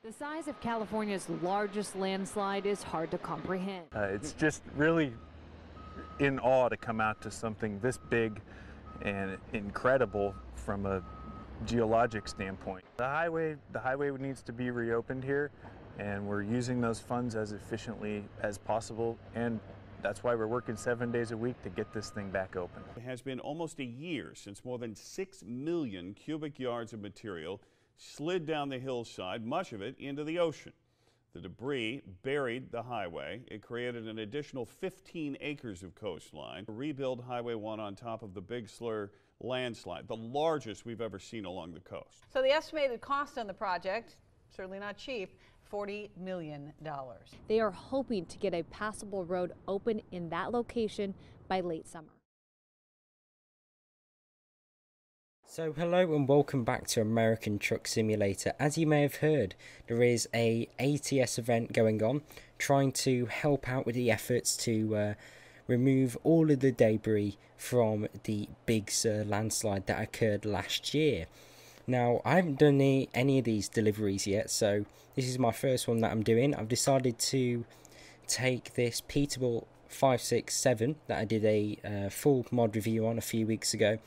The size of California's largest landslide is hard to comprehend. It's just really in awe to come out to something this big and incredible from a geologic standpoint. The highway needs to be reopened here, and we're using those funds as efficiently as possible, and that's why we're working 7 days a week to get this thing back open. It has been almost a year since more than 6 million cubic yards of material slid down the hillside, much of it into the ocean. The debris buried the highway. It created an additional 15 acres of coastline. To rebuild Highway 1 on top of the Big Sur landslide, the largest we've ever seen along the coast. So the estimated cost on the project, certainly not cheap, $40 million. They are hoping to get a passable road open in that location by late summer. So hello and welcome back to American Truck Simulator. As you may have heard, there is a ATS event going on trying to help out with the efforts to remove all of the debris from the Big Sur landslide that occurred last year. Now, I haven't done any of these deliveries yet, so this is my first one that I'm doing. I've decided to take this Peterbilt 567 that I did a full mod review on a few weeks ago.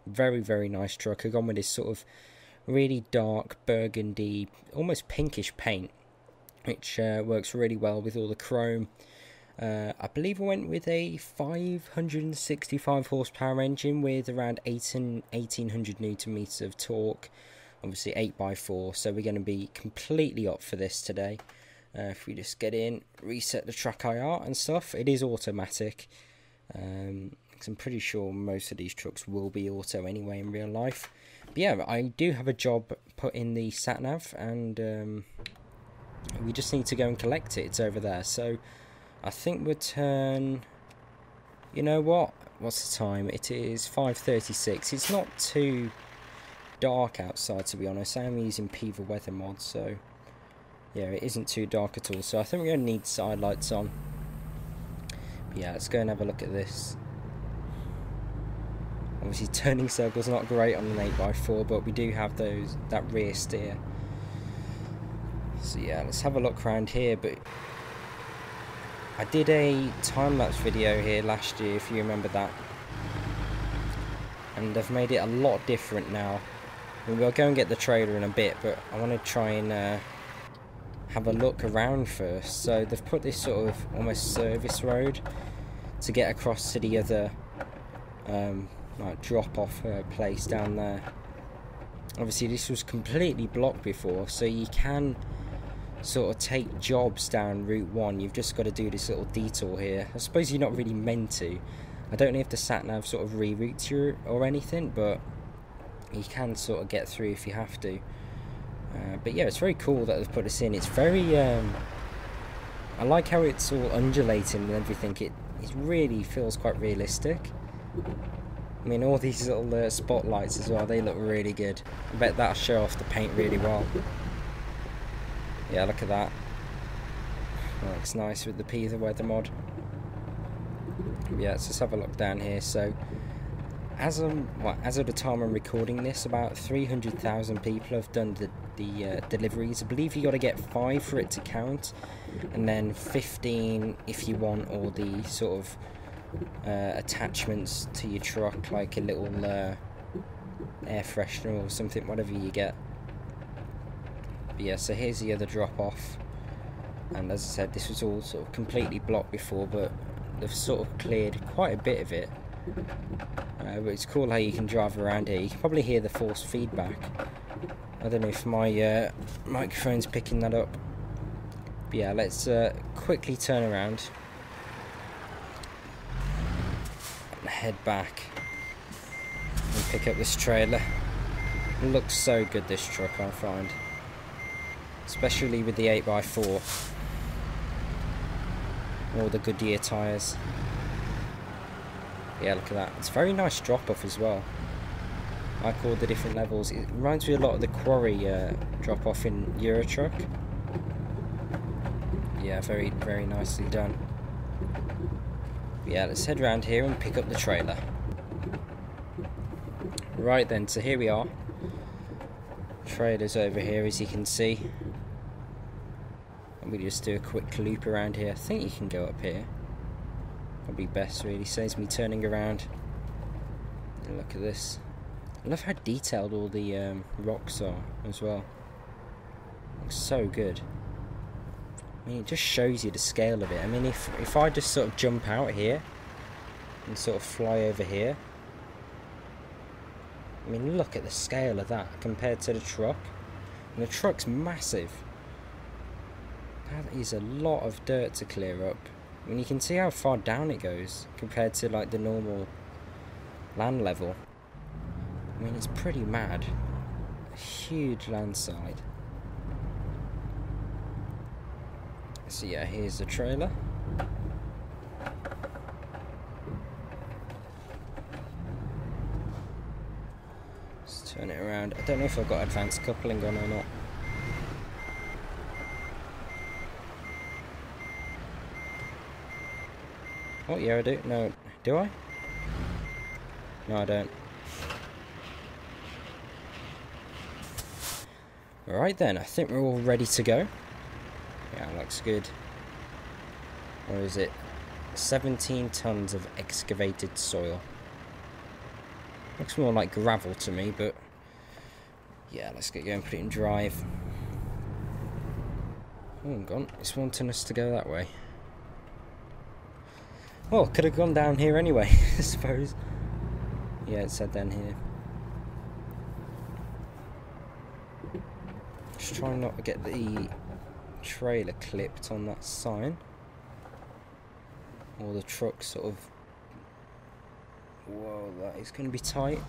Very, very nice truck. I've gone with this sort of really dark burgundy, almost pinkish paint, which works really well with all the chrome. I believe I went with a 565 horsepower engine with around 1800 newton meters of torque, obviously 8x4, so we're going to be completely up for this today. If we just get in, reset the Trackir and stuff, it is automatic. I'm pretty sure most of these trucks will be auto anyway in real life. But yeah, I do have a job put in the sat-nav, and we just need to go and collect it. It's over there, so I think we'll turn... You know what? What's the time? It is 5:36. It's not too dark outside, to be honest. I am using PEVA weather mod, so yeah, it isn't too dark at all. So I think we're going to need side lights on. But yeah, let's go and have a look at this. Obviously turning circles not great on an 8x4, but we do have that rear steer. So yeah, let's have a look around here. But I did a time-lapse video here last year, if you remember that, and I've made it a lot different now. We'll go and get the trailer in a bit, but I want to try and have a look around first. So they've put this sort of almost service road to get across to the other like drop-off place down there. Obviously this was completely blocked before, so you can sort of take jobs down Route 1. You've just got to do this little detour here. I suppose you're not really meant to. I don't know if the sat-nav sort of reroutes you or anything, but you can sort of get through if you have to. But yeah, it's very cool that they've put this in. It's very I like how it's all undulating and everything. It really feels quite realistic. I mean, all these little spotlights as well, they look really good. I bet that'll show off the paint really well. Yeah, look at that. That looks nice with the PEVA weather mod. Yeah, let's just have a look down here. So, as of the time I'm recording this, about 300,000 people have done the deliveries. I believe you got to get 5 for it to count, and then 15 if you want all the sort of attachments to your truck, like a little air freshener or something, whatever you get. But yeah, so here's the other drop off, and as I said, this was all sort of completely blocked before, but they've sort of cleared quite a bit of it. But it's cool how you can drive around here. You can probably hear the force feedback. I don't know if my microphone's picking that up. But yeah, let's quickly turn around and head back and pick up this trailer. It looks so good, this truck, I find, especially with the 8x4 or the Goodyear tyres. Yeah, look at that. It's a very nice drop off as well. I like all the different levels. It reminds me a lot of the Quarry drop off in Eurotruck. Yeah, very, very nicely done. Yeah, let's head around here and pick up the trailer. Right then, so here we are. Trailer's over here, as you can see. And we just do a quick loop around here. I think you can go up here. Probably best, really. Saves me turning around. And look at this. I love how detailed all the rocks are as well. Looks so good. I mean, it just shows you the scale of it. I mean, if I just sort of jump out here and sort of fly over here, I mean, look at the scale of that compared to the truck. And the truck's massive. That is a lot of dirt to clear up. I mean, you can see how far down it goes compared to like the normal land level. I mean, it's pretty mad. A huge landslide. So yeah, here's the trailer. Let's turn it around. I don't know if I've got advanced coupling on or not. Oh yeah, I do. No, do I? No, I don't. Alright then, I think we're all ready to go. Yeah, looks good. Or is it 17 tons of excavated soil? Looks more like gravel to me, but yeah, let's get going, put it in drive. Oh, I'm gone. It's wanting us to go that way. Well, could have gone down here anyway, I suppose. Yeah, it said down here. Just trying not to get the trailer clipped on that sign. Or the truck sort of... Whoa, that is going to be tight.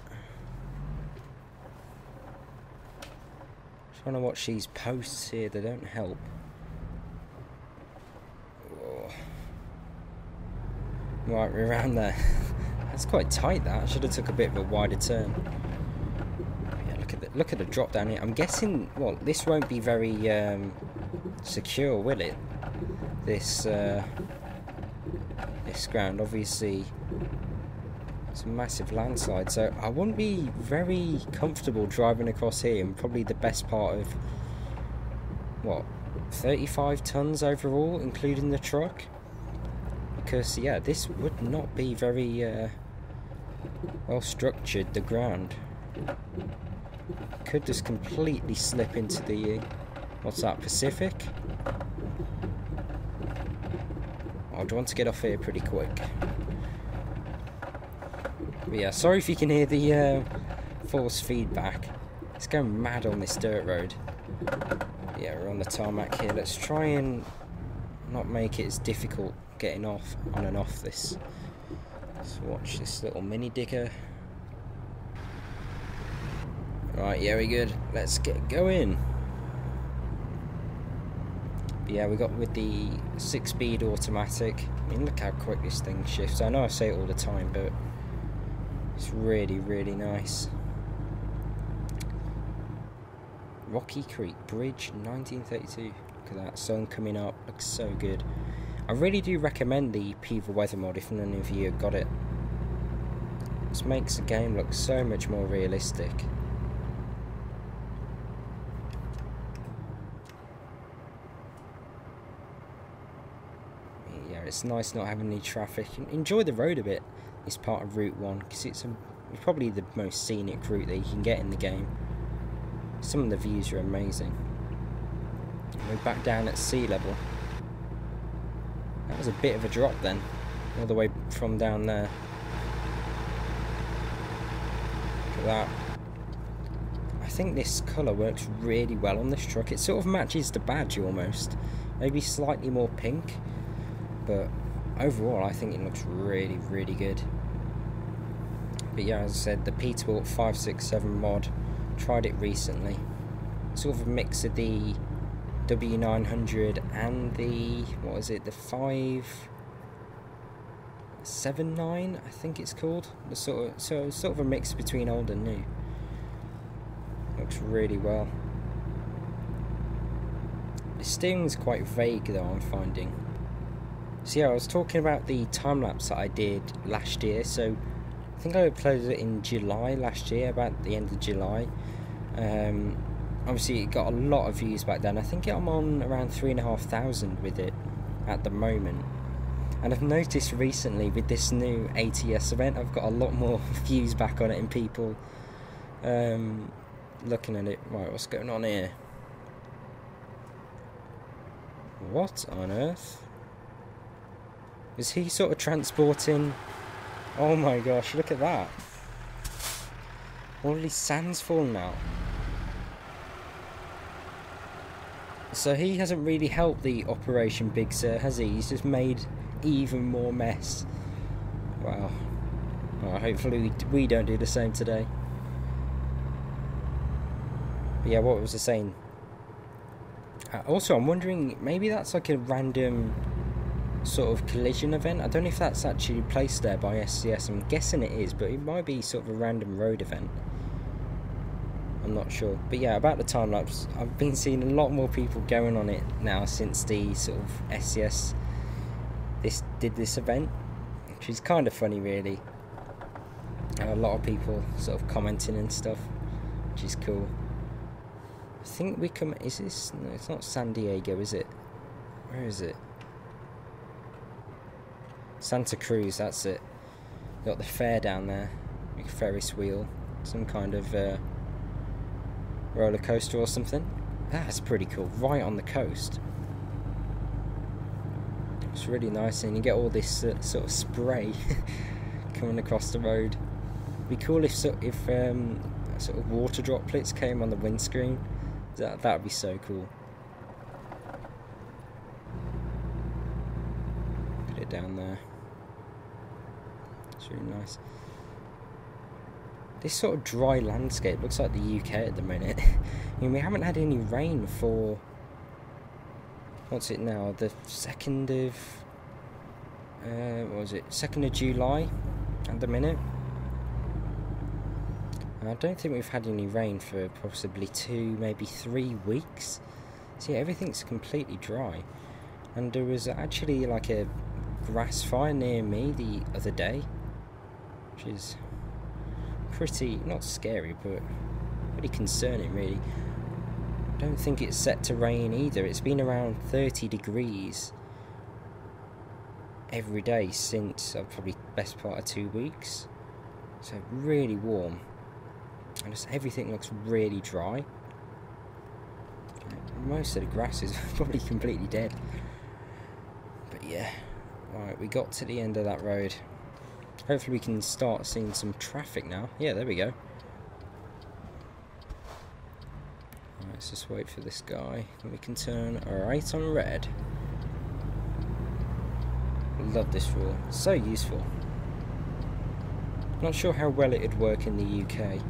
Trying to watch these posts here, they don't help. Whoa. Right, we're around there. That's quite tight, that. I should have took a bit of a wider turn. Yeah, look at the drop down here. I'm guessing, well, this won't be very secure, will it? This ground, obviously, it's a massive landslide, so I wouldn't be very comfortable driving across here. And probably the best part of what, 35 tons overall, including the truck. Because yeah, this would not be very well structured, the ground. Could just completely slip into the what's that, Pacific? I'd want to get off here pretty quick. But yeah, sorry if you can hear the force feedback. It's going mad on this dirt road. Yeah, we're on the tarmac here. Let's try and not make it as difficult getting off, on and off this. Let's watch this little mini digger. Right, yeah, we're good. Let's get going. But yeah, we got with the 6-speed automatic. I mean, look how quick this thing shifts. I know I say it all the time, but it's really, really nice. Rocky Creek Bridge, 1932. Look at that, sun coming up, looks so good. I really do recommend the Pever weather mod if none of you have got it. This makes the game look so much more realistic. Yeah, it's nice not having any traffic. Enjoy the road a bit. It's part of Route 1 because it's probably the most scenic route that you can get in the game. Some of the views are amazing. We're back down at sea level. That was a bit of a drop then, all the way from down there. Look at that. I think this colour works really well on this truck. It sort of matches the badge almost. Maybe slightly more pink, but overall I think it looks really, really good. But yeah, as I said, the Peterbilt 567 mod, tried it recently. Sort of a mix of the W900 and the, what is it, the 579 I think it's called. The sort of a mix between old and new. Looks really well. The steering's quite vague though, I'm finding. So yeah, I was talking about the time lapse that I did last year. So I think I uploaded it in July last year, about the end of July. obviously it got a lot of views back then. I think I'm on around 3,500 with it at the moment. And I've noticed recently with this new ATS event, I've got a lot more views back on it and people looking at it. Right, what's going on here? What on earth? Is he sort of transporting... Oh my gosh, look at that. All these sand's falling out. So he hasn't really helped the Operation Big Sur, has he? He's just made even more mess. Wow. Well, hopefully we don't do the same today. But yeah, what was I saying? Also, I'm wondering, maybe that's like a random sort of collision event. I don't know if that's actually placed there by SCS. I'm guessing it is, but it might be sort of a random road event. I'm not sure. But yeah, about the time lapse, I've been seeing a lot more people going on it now since the sort of SCS did this event, which is kind of funny really. And a lot of people sort of commenting and stuff, which is cool. I think we come... Is this... No, it's not San Diego, is it? Where is it? Santa Cruz, that's it. Got the fair down there. Big Ferris wheel. Some kind of roller coaster or something. That's pretty cool. Right on the coast. It's really nice, and you get all this sort of spray coming across the road. It'd be cool if sort of water droplets came on the windscreen. That would be so cool. Put it down there. It's really nice. This sort of dry landscape looks like the UK at the minute. I mean, we haven't had any rain for... What's it now? The 2nd of... what was it? 2nd of July at the minute. I don't think we've had any rain for possibly 2, maybe 3 weeks. So yeah, everything's completely dry. And there was actually like a grass fire near me the other day, which is pretty, not scary, but pretty concerning really. I don't think it's set to rain either. It's been around 30 degrees every day since probably best part of 2 weeks. So really warm. And just everything looks really dry. Most of the grass is probably completely dead. But yeah, right, we got to the end of that road. Hopefully we can start seeing some traffic now. Yeah, there we go. Right, let's just wait for this guy. And we can turn right on red. Love this rule. So useful. Not sure how well it would work in the UK.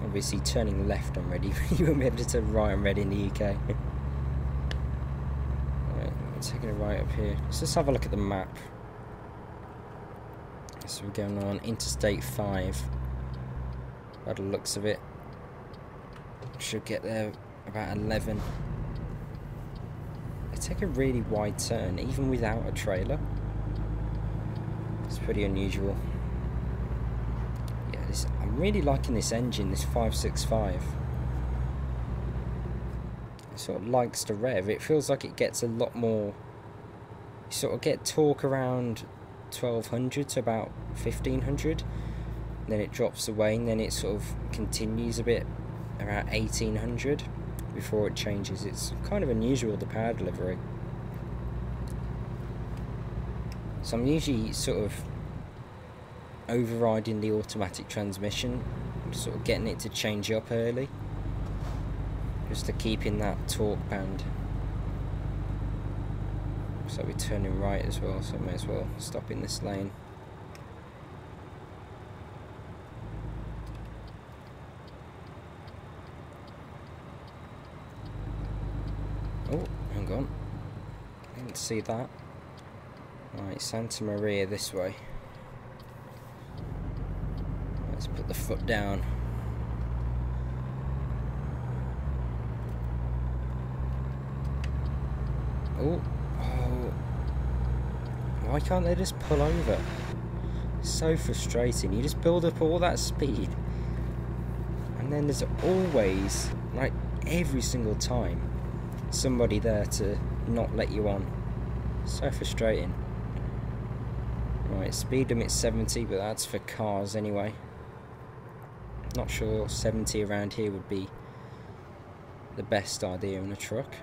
Obviously turning left on red, you won't be able to turn right on red in the UK. Right, we're taking a right up here. Let's just have a look at the map. So we're going on Interstate 5. By the looks of it. Should get there about 11. They take a really wide turn, even without a trailer. It's pretty unusual. I'm really liking this engine, this 565. It sort of likes to rev. It feels like it gets a lot more... You sort of get torque around 1200 to about 1500. Then it drops away and then it sort of continues a bit around 1800 before it changes. It's kind of unusual, the power delivery. So I'm usually sort of overriding the automatic transmission, sort of getting it to change up early, just to keep in that torque band. So we're turning right as well, so I may as well stop in this lane. Oh, hang on, didn't see that. Right, Santa Maria this way. Let's put the foot down. Oh, why can't they just pull over? It's so frustrating. You just build up all that speed and then there's always, like every single time, somebody there to not let you on. So frustrating. Right, speed limit's 70, but that's for cars anyway. Not sure 70 around here would be the best idea in a truck.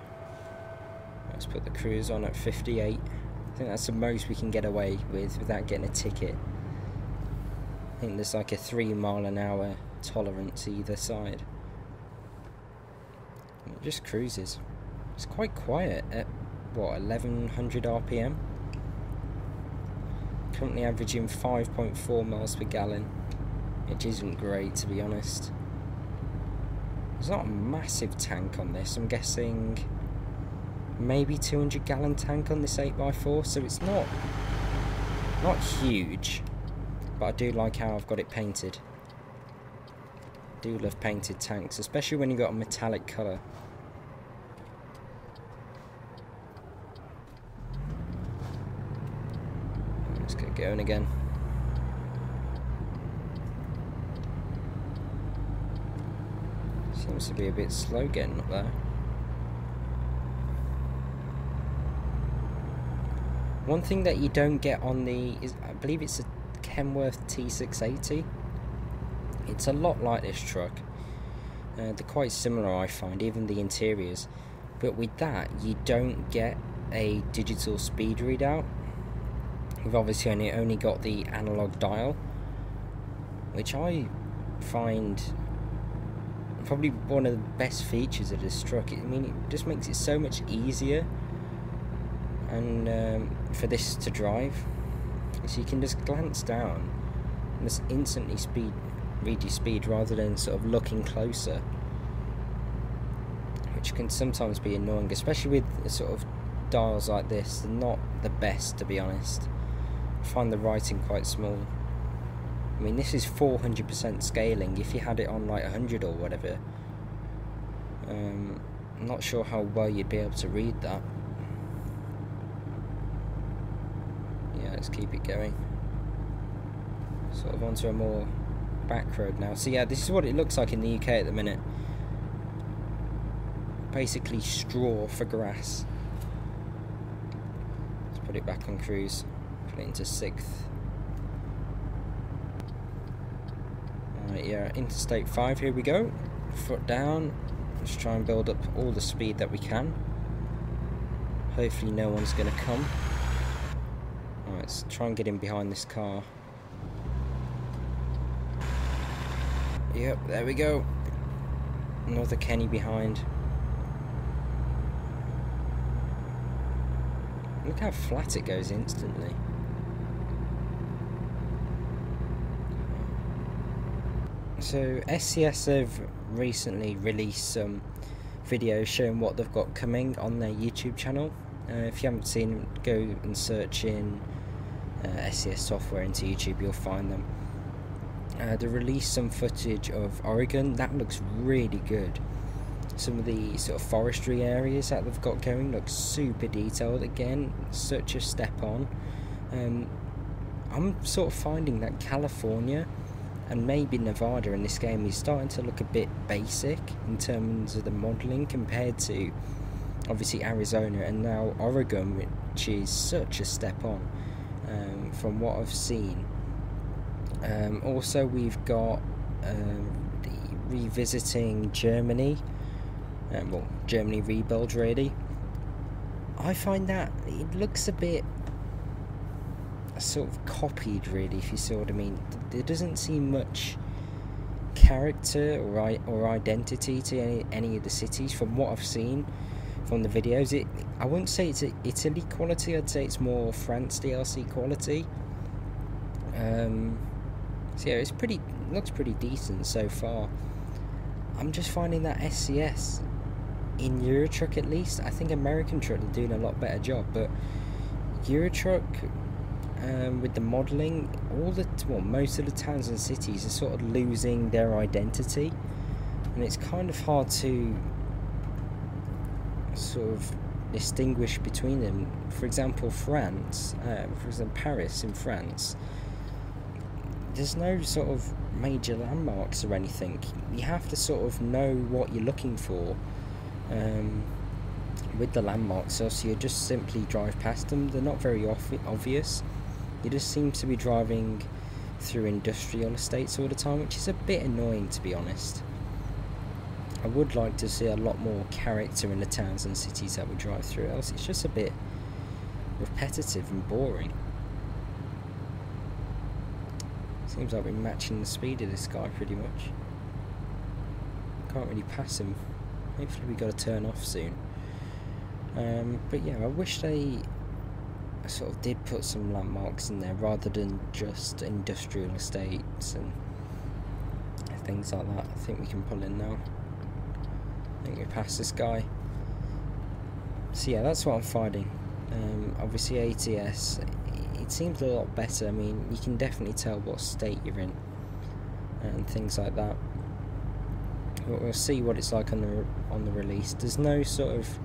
Let's put the cruise on at 58. I think that's the most we can get away with without getting a ticket. I think there's like a 3 mile an hour tolerance either side. It just cruises. It's quite quiet at, what, 1100 RPM? Currently averaging 5.4 miles per gallon, which isn't great, to be honest. There's not a massive tank on this. I'm guessing maybe 200 gallon tank on this 8x4, so it's not huge, but I do like how I've got it painted. I do love painted tanks, especially when you've got a metallic colour. Let's get going again. Seems to be a bit slow getting up there. One thing that you don't get on the is, I believe it's a Kenworth T680. It's a lot like this truck. They're quite similar, I find, even the interiors. But with that, you don't get a digital speed readout. We've obviously only got the analog dial, which I find probably one of the best features of this truck. I mean, it just makes it so much easier and for this to drive, so you can just glance down and just instantly read your speed rather than sort of looking closer, which can sometimes be annoying, especially with sort of dials like this. They're not the best, to be honest. I find the writing quite small. I mean, this is 400% scaling. If you had it on like 100 or whatever, I'm not sure how well you'd be able to read that. Yeah, let's keep it going. Sort of onto a more back road now. So yeah, this is what it looks like in the UK at the minute. Basically straw for grass. Let's put it back on cruise. Put it into 6th. Alright, yeah, Interstate 5, here we go. Foot down. Let's try and build up all the speed that we can. Hopefully no one's going to come. Alright, let's try and get in behind this car. Yep, there we go. Another Kenny behind. Look how flat it goes instantly. So SCS have recently released some videos showing what they've got coming on their YouTube channel. If you haven't seen them, go and search in SCS software into YouTube, you'll find them. They released some footage of Oregon. That looks really good. Some of the sort of forestry areas that they've got going look super detailed. Again, such a step on. I'm sort of finding that California and maybe Nevada in this game is starting to look a bit basic in terms of the modelling compared to obviously Arizona and now Oregon, which is such a step on from what I've seen. Also we've got revisiting Germany, well, Germany rebuild really. I find that it looks a bit sort of copied really, if you see what I mean. There doesn't seem much character or identity to any of the cities from what I've seen from the videos. I wouldn't say it's Italy quality, I'd say it's more France DLC quality. So yeah, looks pretty decent so far. I'm just finding that SCS in Eurotruck, at least, I think American Truck are doing a lot better job, but Eurotruck with the modelling, most of the towns and cities are sort of losing their identity, and it's kind of hard to sort of distinguish between them. For example, France, for example Paris in France, there's no sort of major landmarks or anything. You have to sort of know what you're looking for with the landmarks, else you just simply drive past them. They're not very obvious. You just seem to be driving through industrial estates all the time, which is a bit annoying, to be honest. I would like to see a lot more character in the towns and cities that we drive through, else it's just a bit repetitive and boring. Seems like we're matching the speed of this guy pretty much. Can't really pass him. Hopefully we got to turn off soon. But yeah, I wish they sort of did put some landmarks in there rather than just industrial estates and things like that. I think we can pull in now. I think we passed this guy. So yeah, that's what I'm finding. Obviously ATS, it seems a lot better. I mean, you can definitely tell what state you're in and things like that. But we'll see what it's like on the release. There's no sort of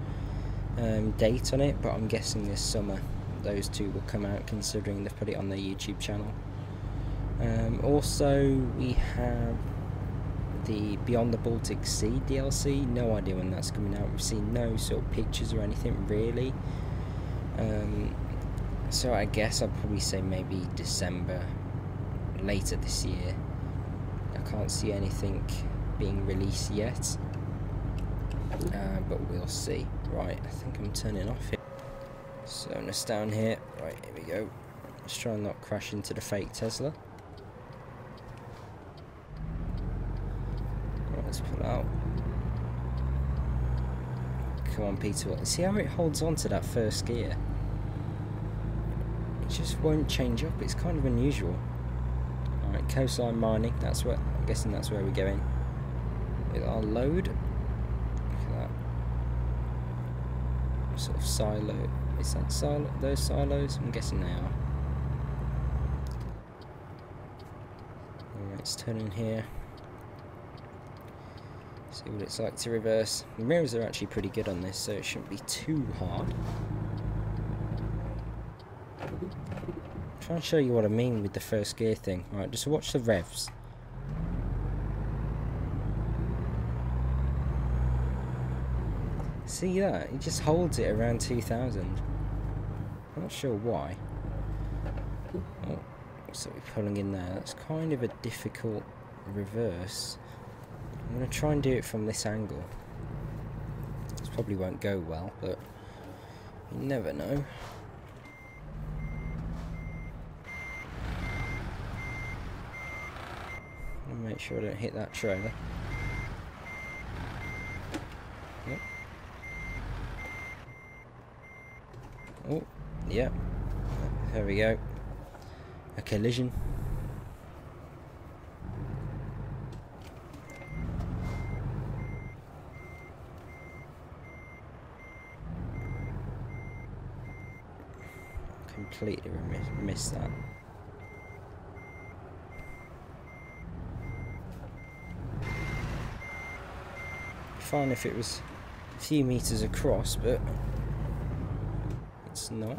date on it, but I'm guessing this summer those two will come out, considering they've put it on their YouTube channel. Also, we have the Beyond the Baltic Sea DLC. No idea when that's coming out. We've seen no sort of pictures or anything really. So I guess I'd probably say maybe December, later this year. I can't see anything being released yet, but we'll see. Right, I think I'm turning off here. Slowing us down here. Right, here we go. Let's try and not crash into the fake Tesla. Right, let's pull out. Come on, Peterbilt. See how it holds on to that first gear? It just won't change up. It's kind of unusual. Alright, coastline mining. That's where, I'm guessing that's where we're going with our load. Look at that. Sort of silo. Is that silo? Those silos? I'm guessing they are. Alright, let's turn in here. See what it's like to reverse. The mirrors are actually pretty good on this, so it shouldn't be too hard. Try and show you what I mean with the first gear thing. Right, just watch the revs. See that? It just holds it around 2000. I'm not sure why. Oh, so we're pulling in there. That's kind of a difficult reverse. I'm going to try and do it from this angle. This probably won't go well, but you never know. Make sure I don't hit that trailer. Yep. Oh, yep. There we go. A collision. Completely missed that. Fine if it was a few meters across, but it's not.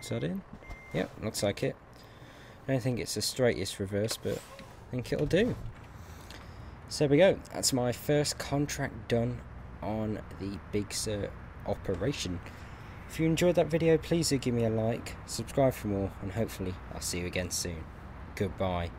Is that in? Yep, looks like it. I don't think it's the straightest reverse, but I think it'll do. So there we go. That's my first contract done on the Big Sur operation. If you enjoyed that video, please do give me a like, subscribe for more, and hopefully I'll see you again soon. Goodbye.